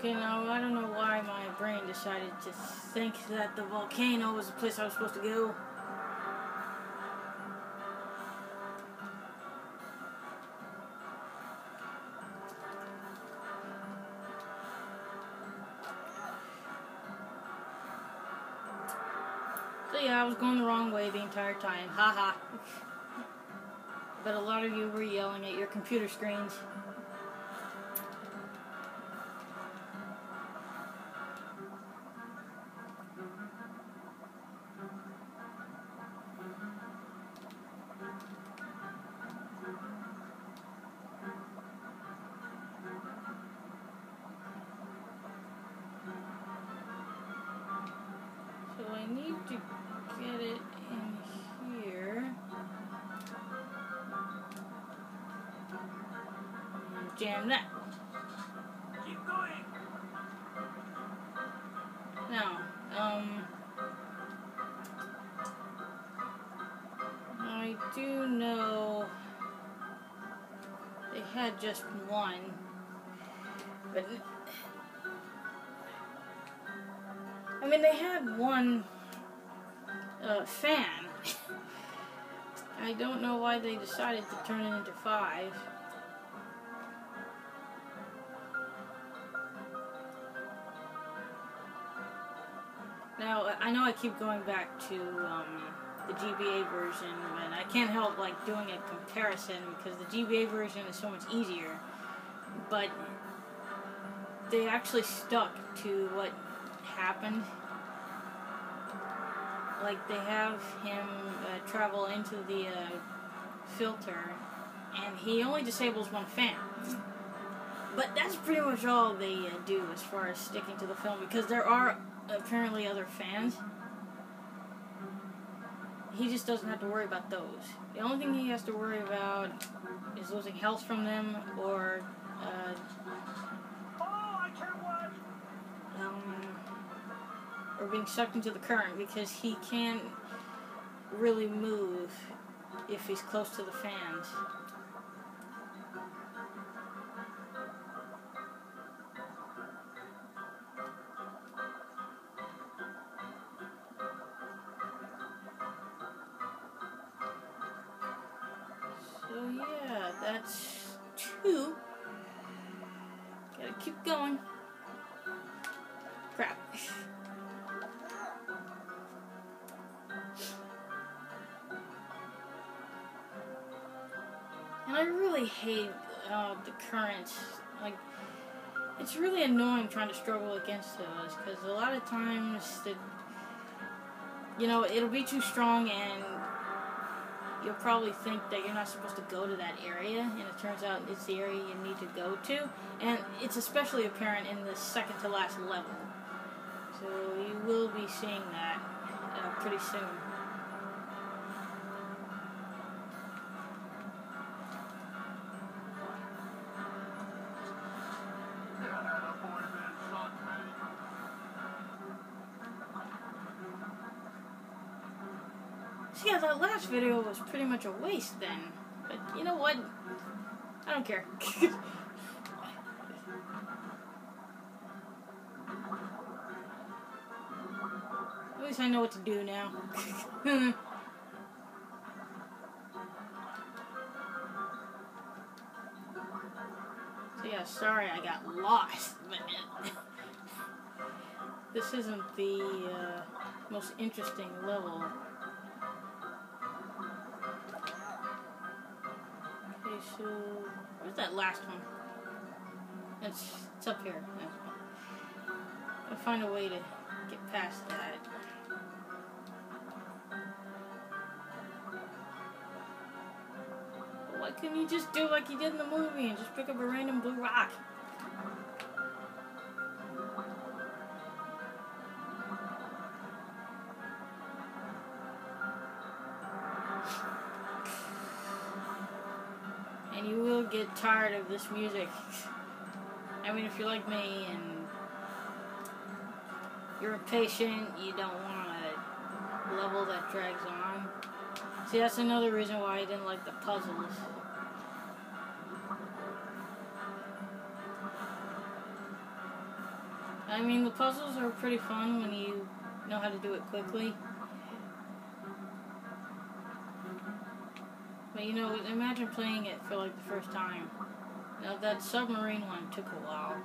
Okay, now I don't know why my brain decided to think that the volcano was the place I was supposed to go. So yeah, I was going the wrong way the entire time. Haha. But a lot of you were yelling at your computer screens. So I need to get it in here. And jam that. Keep going. Now, I do know they had just one, but I mean they had one fan. I don't know why they decided to turn it into 5. Now, I know I keep going back to the GBA version, and I can't help like doing a comparison because the GBA version is so much easier, but they actually stuck to what happened. Like, they have him travel into the filter, and he only disables one fan. But that's pretty much all they do as far as sticking to the film, because there are apparently other fans. He just doesn't have to worry about those. The only thing he has to worry about is losing health from them, or or being sucked into the current, because he can't really move if he's close to the fans. So yeah, that's 2. Gotta keep going. Crap. And I really hate the current. Like, it's really annoying trying to struggle against those, because a lot of times it'll be too strong, and you'll probably think that you're not supposed to go to that area, and it turns out it's the area you need to go to, and it's especially apparent in the second to last level. So you will be seeing that pretty soon. So yeah, that last video was pretty much a waste then. But you know what? I don't care. At least I know what to do now. So yeah, sorry I got lost. But this isn't the most interesting level. Okay, so where's that last one? It's up here. I'll find a way to get past that. Why couldn't you just do like you did in the movie and just pick up a random blue rock? And you will get tired of this music. I mean, if you're like me and you're impatient, you don't want a level that drags on. See, that's another reason why I didn't like the puzzles. I mean, the puzzles are pretty fun when you know how to do it quickly. But you know, imagine playing it for like the first time. Now that submarine one took a while.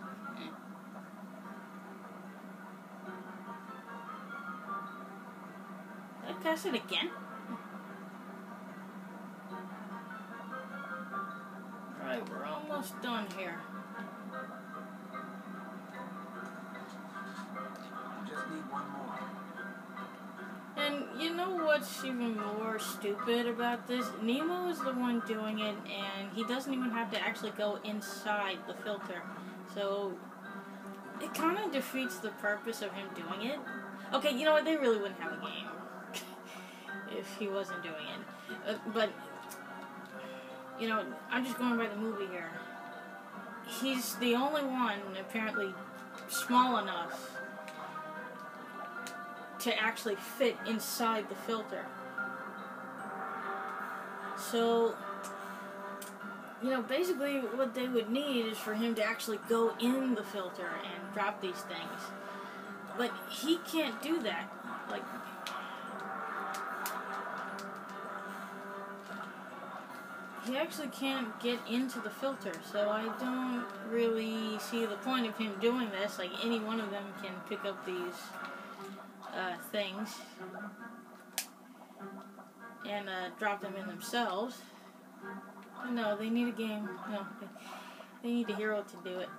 Did I pass it again? Alright, we're almost done here. Just need one more. And you know what's even more stupid about this? Nemo is the one doing it, and he doesn't even have to actually go inside the filter. So, it kind of defeats the purpose of him doing it. Okay, you know what? They really wouldn't have a game if he wasn't doing it. But, you know, I'm just going by the movie here. He's the only one, apparently, small enough to actually fit inside the filter. So, you know, basically what they would need is for him to actually go in the filter and drop these things. But he can't do that. Like, he actually can't get into the filter, so I don't really see the point of him doing this. Like, any one of them can pick up these things and drop them in themselves. No, they need a game. No, they need a hero to do it.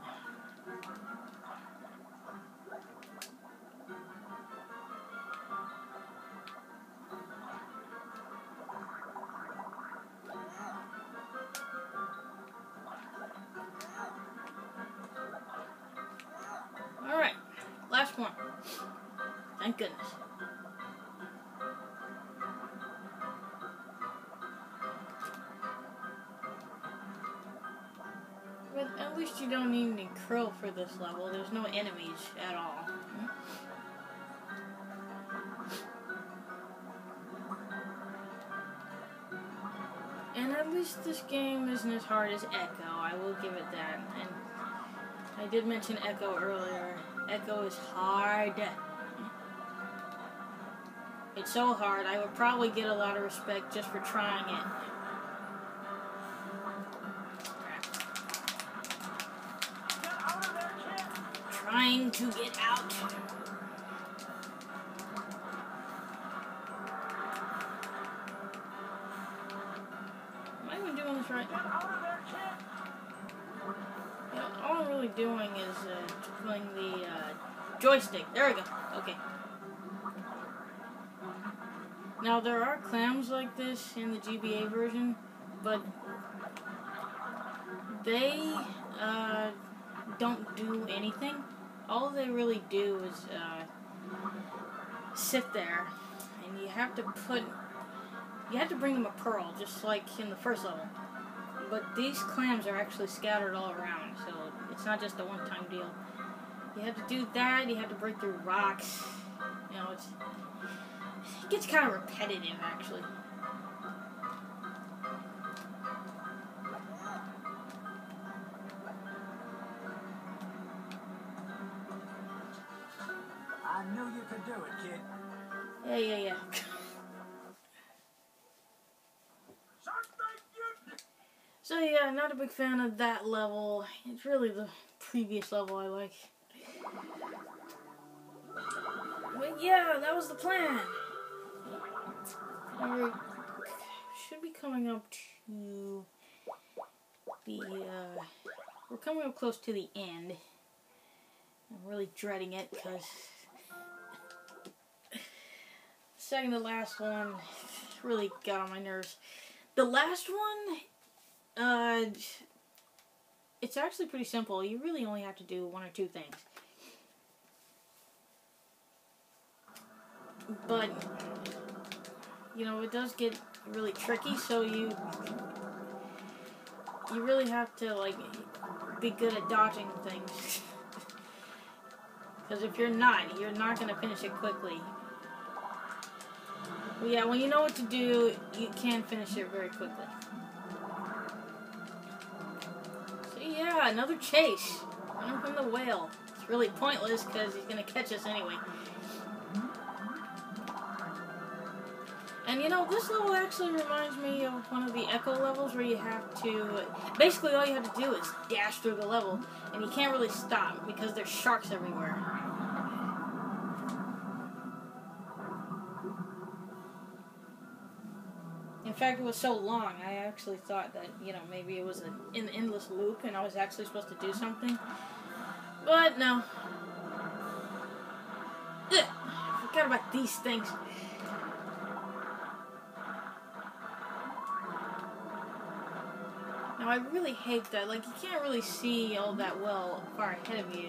Alright, last one. Thank goodness. But at least you don't need any krill for this level. There's no enemies at all. And at least this game isn't as hard as Echo. I will give it that. And I did mention Echo earlier. Echo is hard. It's so hard, I would probably get a lot of respect just for trying it. Get out of there, kid! Trying to get out. Am I even doing this right? Get out of there, kid! You know, all I'm really doing is playing the joystick. There we go. Okay. Now, there are clams like this in the GBA version, but they don't do anything. All they really do is sit there, and you have to bring them a pearl, just like in the first level. But these clams are actually scattered all around, so it's not just a one-time deal. You have to do that, you have to break through rocks, you know, it gets kind of repetitive, actually. I knew you could do it, kid. Yeah. So yeah, not a big fan of that level. It's really the previous level I like. But yeah, that was the plan. We should be coming up to the, we're coming up close to the end. I'm really dreading it because the second to last one really got on my nerves. The last one, it's actually pretty simple. You really only have to do one or two things. But, you know, it does get really tricky, so you really have to, like, be good at dodging things. Because if you're not going to finish it quickly. But yeah, when you know what to do, you can finish it very quickly. So yeah, another chase. Running from the whale. 3 really pointless because he's going to catch us anyway. And you know, this level actually reminds me of one of the Echo levels where you have to, basically all you have to do is dash through the level, and you can't really stop because there's sharks everywhere. In fact, it was so long, I actually thought that, you know, maybe it was an endless loop and I was actually supposed to do something. But no. Ugh, I forgot about these things. Now, I really hate that. Like, you can't really see all that well far ahead of you.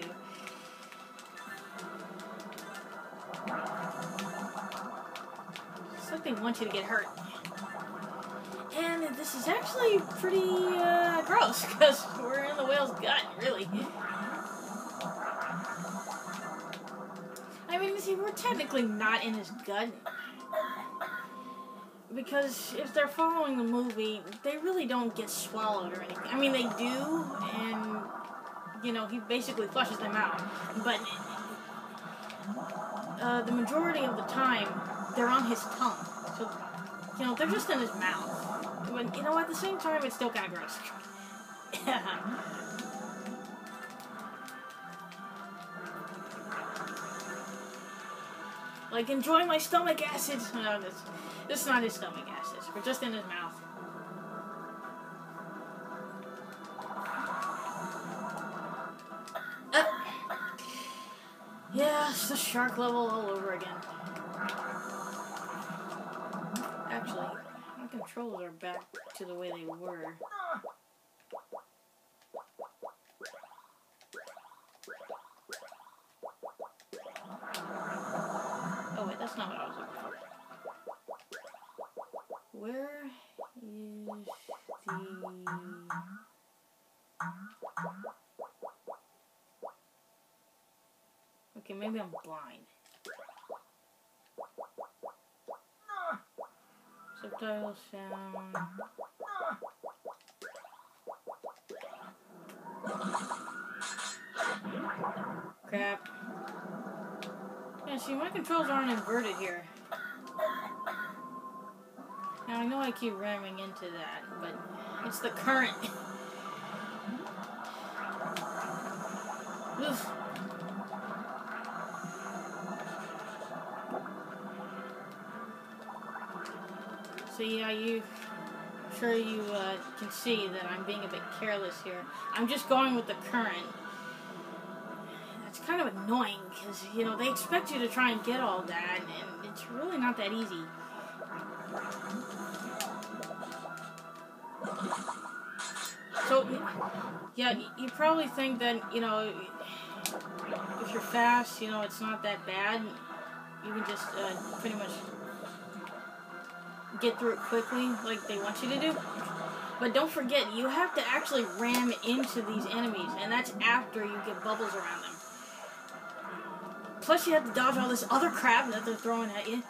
Something wants you to get hurt. And this is actually pretty gross, because we're in the whale's gut, really. I mean, see, we're technically not in his gut. Because if they're following the movie, they really don't get swallowed or anything. I mean, they do, and, you know, he basically flushes them out. But the majority of the time, they're on his tongue. So, you know, they're just in his mouth. But, you know, at the same time, it's still kind of gross. Like, enjoy my stomach acid. No, this is not his stomach acid. We're just in his mouth. Yeah, it's the shark level all over again. Actually, my controls are back to the way they were. Oh wait, that's not what I was looking for. Where is the... Okay, maybe I'm blind. Subtitles, sound... Crap. Yeah, see, my controls aren't inverted here. Now, I know I keep ramming into that, but it's the current. Oof. So yeah, I'm sure you can see that I'm being a bit careless here. I'm just going with the current. It's kind of annoying because, you know, they expect you to try and get all that, and it's really not that easy. So, yeah, you probably think that, you know, if you're fast, you know, it's not that bad. You can just pretty much get through it quickly like they want you to do. But don't forget, you have to actually ram into these enemies, and that's after you get bubbles around them. Plus, you have to dodge all this other crap that they're throwing at you.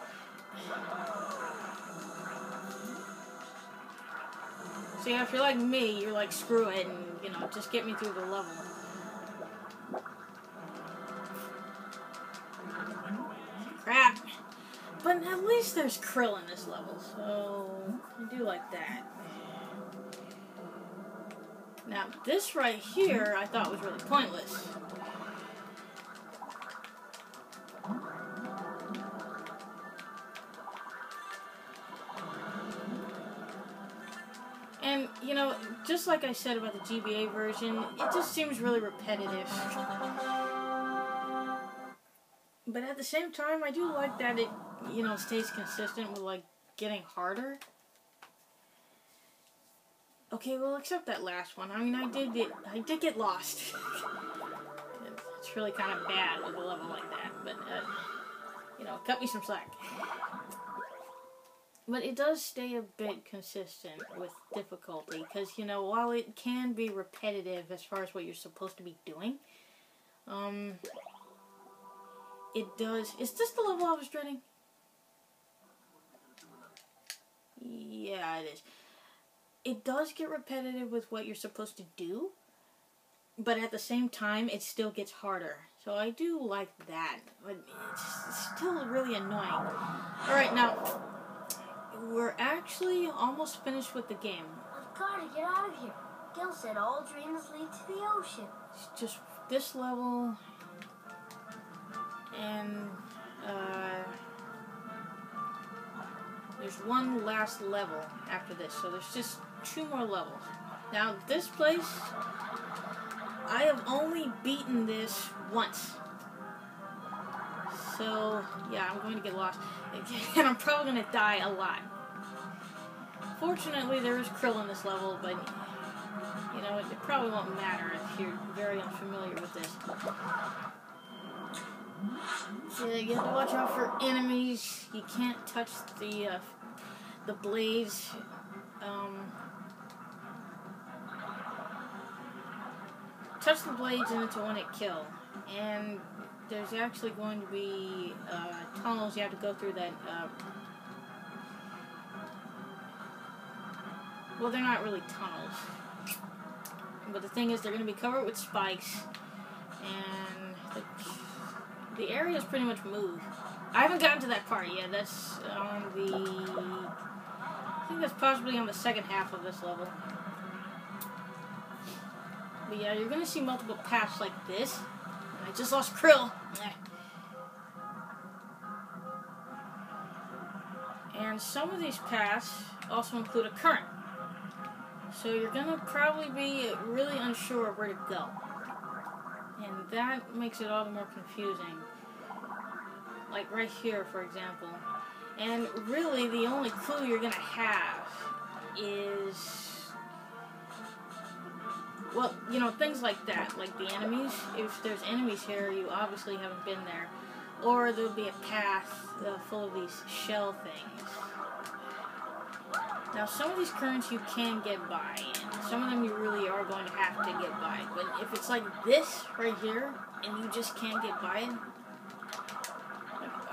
So yeah, if you're like me, you're like, screw it, and, you know, just get me through the level. Crap. But at least there's krill in this level, so I do like that. Now, this right here, I thought was really pointless. And, you know, just like I said about the GBA version, it just seems really repetitive. But at the same time, I do like that it, you know, stays consistent with, like, getting harder. Okay, well, except that last one. I mean, I did get lost. It's really kind of bad with a level like that, but, you know, cut me some slack. But it does stay a bit consistent with difficulty, because, you know, while it can be repetitive as far as what you're supposed to be doing, it does... Is this the level I was dreading? Yeah, it is. It does get repetitive with what you're supposed to do, but at the same time, it still gets harder. So I do like that, but it's still really annoying. Alright, now, we're actually almost finished with the game. I've got to get out of here. Gil said all drains lead to the ocean. It's just this level, and there's one last level after this, so there's just 2 more levels. Now, this place, I have only beaten this once. So, yeah, I'm going to get lost. And I'm probably going to die a lot. Fortunately, there is krill in this level, but, you know, it probably won't matter if you're very unfamiliar with this. So you have to watch out for enemies. You can't touch the blades. Touch the blades and it's a one-hit kill. And there's actually going to be tunnels you have to go through that. Well, they're not really tunnels. But the thing is, they're going to be covered with spikes. And the area is pretty much moved. I haven't gotten to that part yet. That's on I think that's possibly on the second half of this level. But yeah, you're gonna see multiple paths like this. I just lost krill. And some of these paths also include a current. So you're gonna probably be really unsure of where to go. And that makes it all the more confusing. Like right here, for example. And really, the only clue you're gonna have is, well, you know, things like that, like the enemies. If there's enemies here, you obviously haven't been there. Or there'll be a path full of these shell things. Now, some of these currents you can get by, and some of them you really are going to have to get by. But if it's like this right here, and you just can't get by it,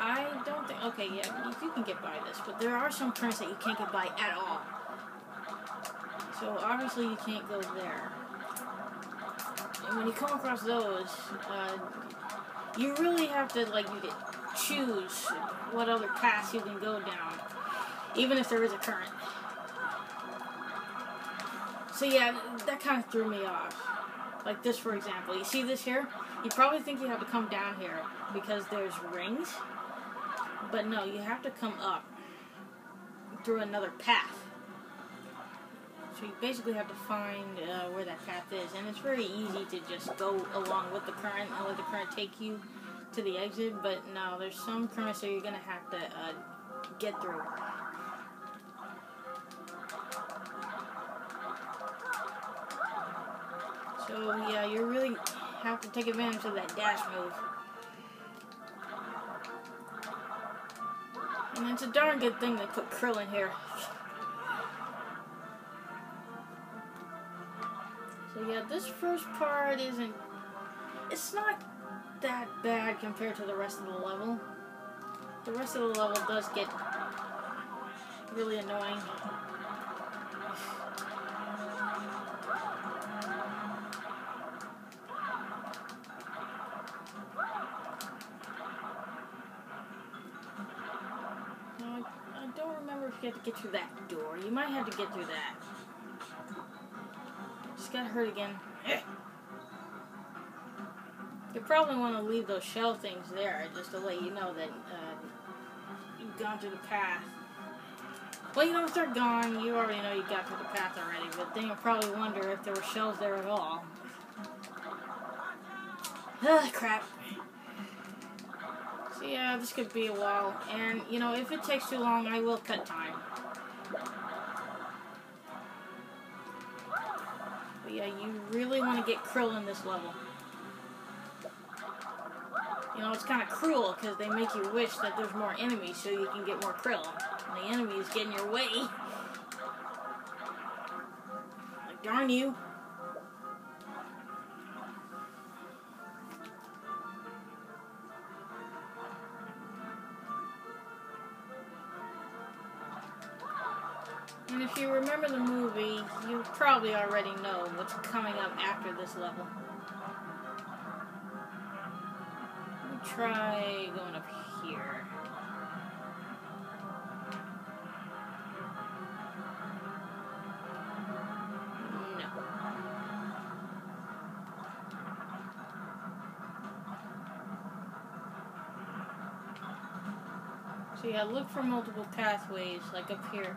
I don't think, okay, yeah, you can get by this, but there are some currents that you can't get by at all. So obviously you can't go there. And when you come across those, you really have to, like, you choose what other paths you can go down, even if there is a current. So yeah, that kind of threw me off. Like this, for example. You see this here? You probably think you have to come down here because there's rings. But no, you have to come up through another path. So you basically have to find where that path is. And it's very easy to just go along with the current and let the current take you to the exit. But no, there's some currents that you're going to have to get through. So yeah, you really have to take advantage of that dash move. And it's a darn good thing they put krill in here. So yeah, this first part isn't... It's not that bad compared to the rest of the level. The rest of the level does get really annoying. I don't remember if you have to get through that door. You might have to get through that. Just got hurt again. You probably want to leave those shell things there just to let you know that you've gone through the path. Well, you know, if they're gone, you already know you got through the path already, but then you'll probably wonder if there were shells there at all. Ugh, crap. So yeah, this could be a while, and, you know, if it takes too long, I will cut time. But yeah, you really want to get krill in this level. You know, it's kind of cruel, because they make you wish that there's more enemies so you can get more krill. And the enemy is getting your way. Like, darn you. And if you remember the movie, you probably already know what's coming up after this level. Let me try going up here. No. So yeah, look for multiple pathways, like up here.